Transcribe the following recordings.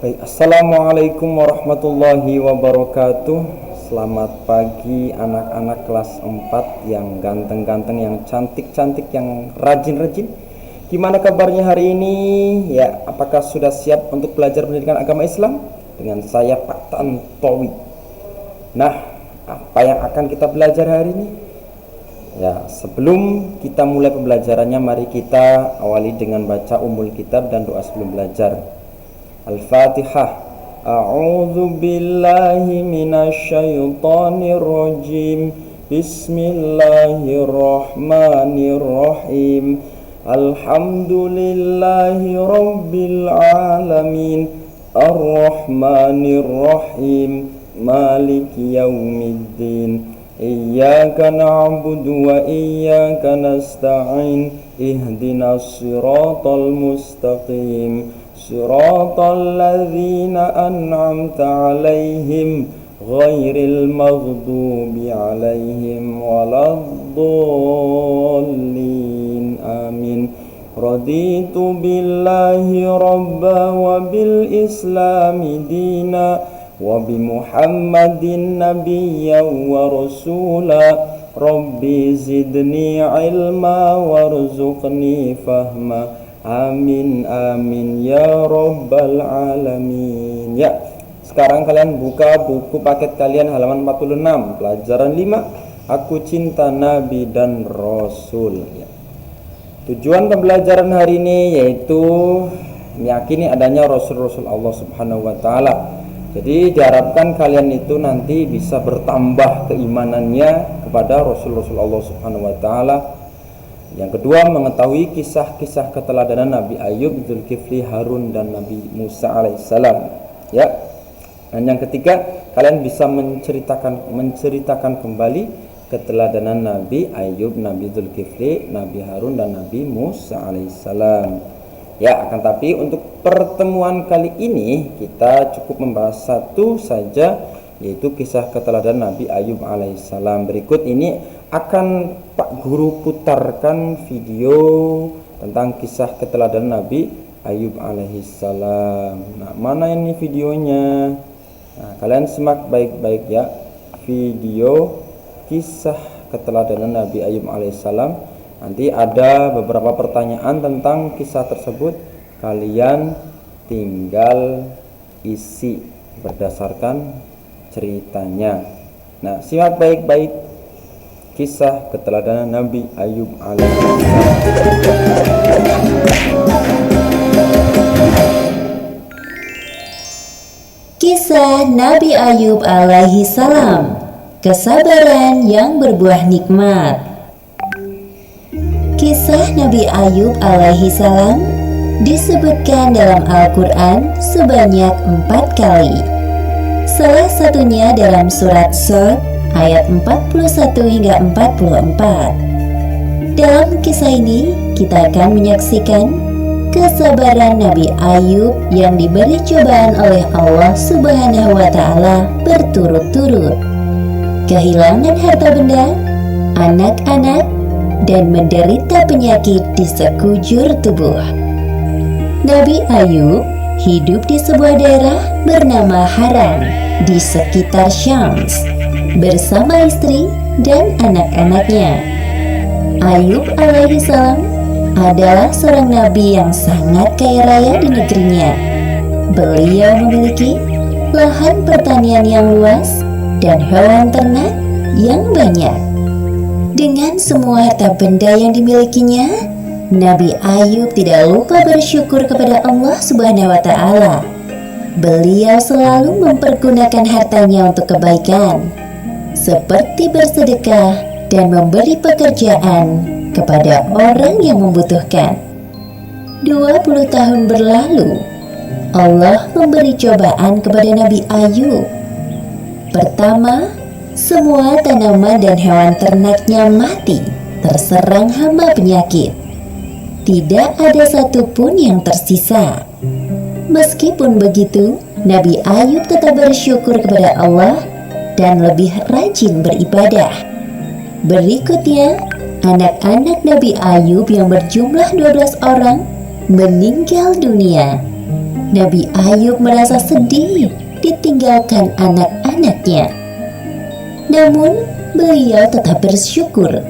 Baik, Assalamualaikum warahmatullahi wabarakatuh. Selamat pagi anak-anak kelas 4 yang ganteng-ganteng, yang cantik-cantik, yang rajin-rajin. Gimana kabarnya hari ini? Ya, apakah sudah siap untuk belajar pendidikan agama Islam? Dengan saya Pak Tantowi. Nah, apa yang akan kita belajar hari ini? Ya, sebelum kita mulai pembelajarannya, mari kita awali dengan baca umul kitab dan doa sebelum belajar. Al-Fatihah. A'udzu billahi minasyaitonir rajim. Bismillahirrahmanirrahim. Alhamdulillahi rabbil alamin. Ar-Rahmanir-Rahim. Maliki yaumiddin. Iyyaka na'budu wa iyyaka nasta'in. Ihdinas siratal mustaqim. Siratal ladzina an'amta 'alaihim ghairil maghdubi 'alaihim waladdallin. Amin. Raditu billahi rabba wa bil islami dina wa bi Muhammadin nabiyyan wa rasula. Rabbi zidni ilma warzuqni fahma. Amin amin ya rabbal alamin. Ya, sekarang kalian buka buku paket kalian halaman 46, pelajaran 5, Aku Cinta Nabi dan Rasul. Ya. Tujuan pembelajaran hari ini yaitu meyakini adanya Rasul-Rasul Allah Subhanahu wa Ta'ala. Jadi diharapkan kalian itu nanti bisa bertambah keimanannya kepada Rasul-Rasul Allah Subhanahu wa Ta'ala. Yang kedua, mengetahui kisah-kisah keteladanan Nabi Ayub, Zulkifli, Harun, dan Nabi Musa alaihissalam. Ya. Dan yang ketiga, kalian bisa menceritakan kembali keteladanan Nabi Ayub, Nabi Zulkifli, Nabi Harun, dan Nabi Musa alaihissalam. Ya, akan tapi untuk pertemuan kali ini kita cukup membahas satu saja, yaitu kisah keteladanan Nabi Ayub alaihissalam. Berikut ini akan Pak Guru putarkan video tentang kisah keteladanan Nabi Ayub alaihissalam. Nah, mana ini videonya? Nah, kalian simak baik-baik ya. Video kisah keteladanan Nabi Ayub alaihissalam. Nanti ada beberapa pertanyaan tentang kisah tersebut. Kalian tinggal isi berdasarkan ceritanya. Nah, simak baik-baik kisah keteladanan Nabi Ayub alaihissalam. Kisah Nabi Ayub alaihissalam, kesabaran yang berbuah nikmat. Kisah Nabi Ayub alaihissalam disebutkan dalam Al-Quran sebanyak 4 kali. Salah satunya dalam surat Shad ayat 41 hingga 44. Dalam kisah ini kita akan menyaksikan kesabaran Nabi Ayub yang diberi cobaan oleh Allah Subhanahu wa Ta'ala berturut-turut, kehilangan harta benda, anak-anak, dan menderita penyakit di sekujur tubuh. Nabi Ayub hidup di sebuah daerah bernama Haran di sekitar Syams bersama istri dan anak-anaknya. Ayub alaihissalam adalah seorang nabi yang sangat kaya raya di negerinya. Beliau memiliki lahan pertanian yang luas dan hewan ternak yang banyak. Dengan semua harta benda yang dimilikinya, Nabi Ayub tidak lupa bersyukur kepada Allah Subhanahu wa Ta'ala. Beliau selalu mempergunakan hartanya untuk kebaikan, seperti bersedekah dan memberi pekerjaan kepada orang yang membutuhkan. 20 tahun berlalu, Allah memberi cobaan kepada Nabi Ayub. Pertama, semua tanaman dan hewan ternaknya mati, terserang hama penyakit. Tidak ada satupun yang tersisa. Meskipun begitu, Nabi Ayub tetap bersyukur kepada Allah dan lebih rajin beribadah. Berikutnya, anak-anak Nabi Ayub yang berjumlah 12 orang meninggal dunia. Nabi Ayub merasa sedih ditinggalkan anak-anaknya. Namun, beliau tetap bersyukur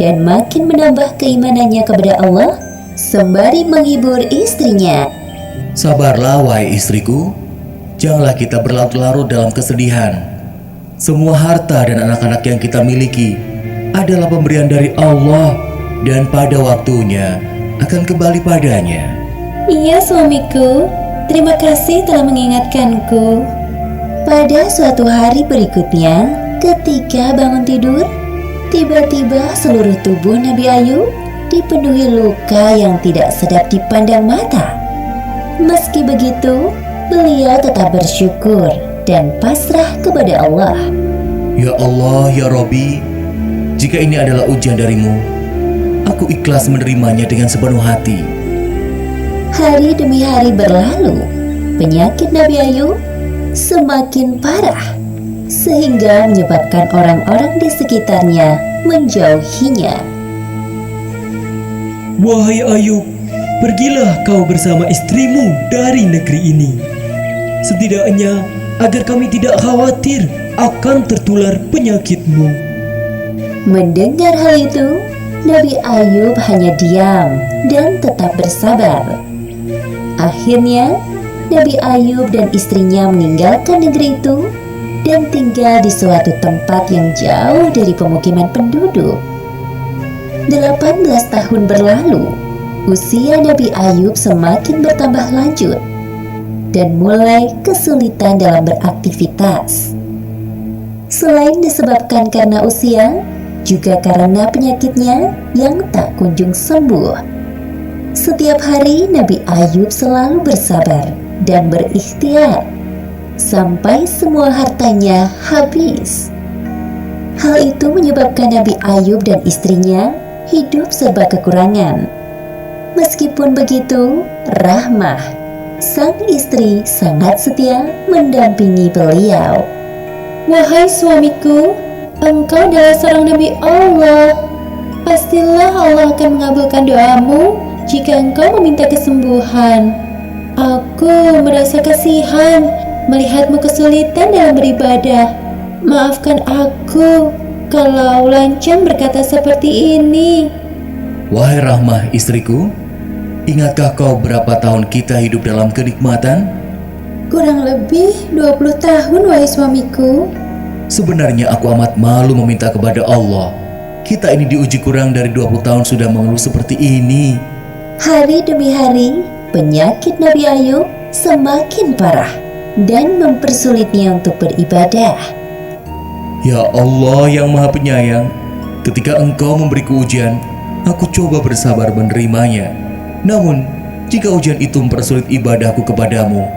dan makin menambah keimanannya kepada Allah sembari menghibur istrinya. Sabarlah wahai istriku, janganlah kita berlarut-larut dalam kesedihan. Semua harta dan anak-anak yang kita miliki adalah pemberian dari Allah dan pada waktunya akan kembali padanya. Iya suamiku, terima kasih telah mengingatkanku. Pada suatu hari berikutnya, ketika bangun tidur, tiba-tiba seluruh tubuh Nabi Ayub dipenuhi luka yang tidak sedap dipandang mata. Meski begitu, beliau tetap bersyukur dan pasrah kepada Allah. Ya Allah, ya Robbi, jika ini adalah ujian darimu, aku ikhlas menerimanya dengan sepenuh hati. Hari demi hari berlalu, penyakit Nabi Ayub semakin parah, sehingga menyebabkan orang-orang di sekitarnya menjauhinya. Wahai Ayub, pergilah kau bersama istrimu dari negeri ini. Setidaknya agar kami tidak khawatir akan tertular penyakitmu. Mendengar hal itu, Nabi Ayub hanya diam dan tetap bersabar. Akhirnya, Nabi Ayub dan istrinya meninggalkan negeri itu dan tinggal di suatu tempat yang jauh dari pemukiman penduduk. 18 tahun berlalu, usia Nabi Ayub semakin bertambah lanjut dan mulai kesulitan dalam beraktivitas. Selain disebabkan karena usia, juga karena penyakitnya yang tak kunjung sembuh. Setiap hari Nabi Ayub selalu bersabar dan berikhtiar sampai semua hartanya habis. Hal itu menyebabkan Nabi Ayub dan istrinya hidup serba kekurangan. Meskipun begitu, Rahmah, sang istri, sangat setia mendampingi beliau. Wahai suamiku, engkau adalah seorang Nabi Allah. Pastilah Allah akan mengabulkan doamu jika engkau meminta kesembuhan. Aku merasa kasihan melihatmu kesulitan dalam beribadah. Maafkan aku kalau lancang berkata seperti ini. Wahai Rahmah istriku, ingatkah kau berapa tahun kita hidup dalam kenikmatan? Kurang lebih 20 tahun, wahai suamiku. Sebenarnya aku amat malu meminta kepada Allah. Kita ini diuji kurang dari 20 tahun sudah mengeluh seperti ini. Hari demi hari, penyakit Nabi Ayub semakin parah dan mempersulitnya untuk beribadah. Ya Allah yang Maha Penyayang, ketika Engkau memberiku ujian, aku coba bersabar menerimanya. Namun, jika ujian itu mempersulit ibadahku kepadamu,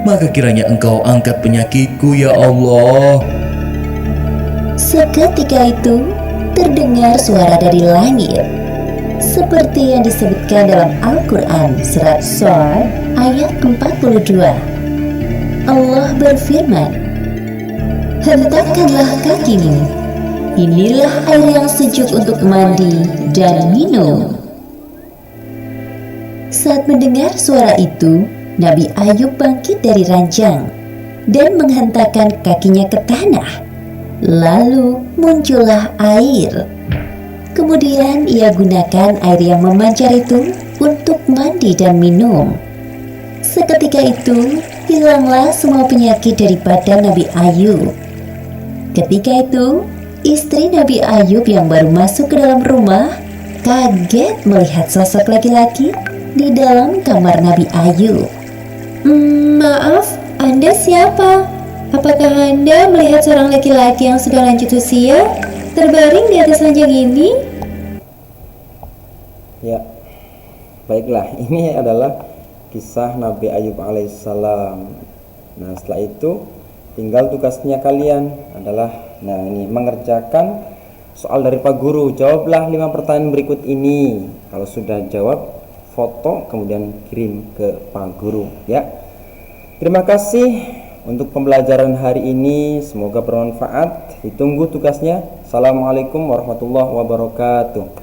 maka kiranya Engkau angkat penyakitku, ya Allah. Seketika itu, terdengar suara dari langit, seperti yang disebutkan dalam Al-Quran Surat Shad ayat 42. Allah berfirman, hentakkanlah kakimu, inilah air yang sejuk untuk mandi dan minum. Saat mendengar suara itu, Nabi Ayub bangkit dari ranjang dan menghentakkan kakinya ke tanah. Lalu muncullah air. Kemudian ia gunakan air yang memancar itu untuk mandi dan minum. Seketika itu, hilanglah semua penyakit dari badan Nabi Ayub. Ketika itu, istri Nabi Ayub yang baru masuk ke dalam rumah kaget melihat sosok laki-laki di dalam kamar Nabi Ayub. Maaf, Anda siapa? Apakah Anda melihat seorang laki-laki yang sudah lanjut usia terbaring di atas ranjang ini? Ya, baiklah, ini adalah kisah Nabi Ayub alaihissalam. Nah, setelah itu tinggal tugasnya kalian adalah ini mengerjakan soal dari Pak Guru. Jawablah 5 pertanyaan berikut ini. Kalau sudah jawab, foto kemudian kirim ke Pak Guru, ya. Terima kasih untuk pembelajaran hari ini, semoga bermanfaat. Ditunggu tugasnya. Assalamualaikum warahmatullahi wabarakatuh.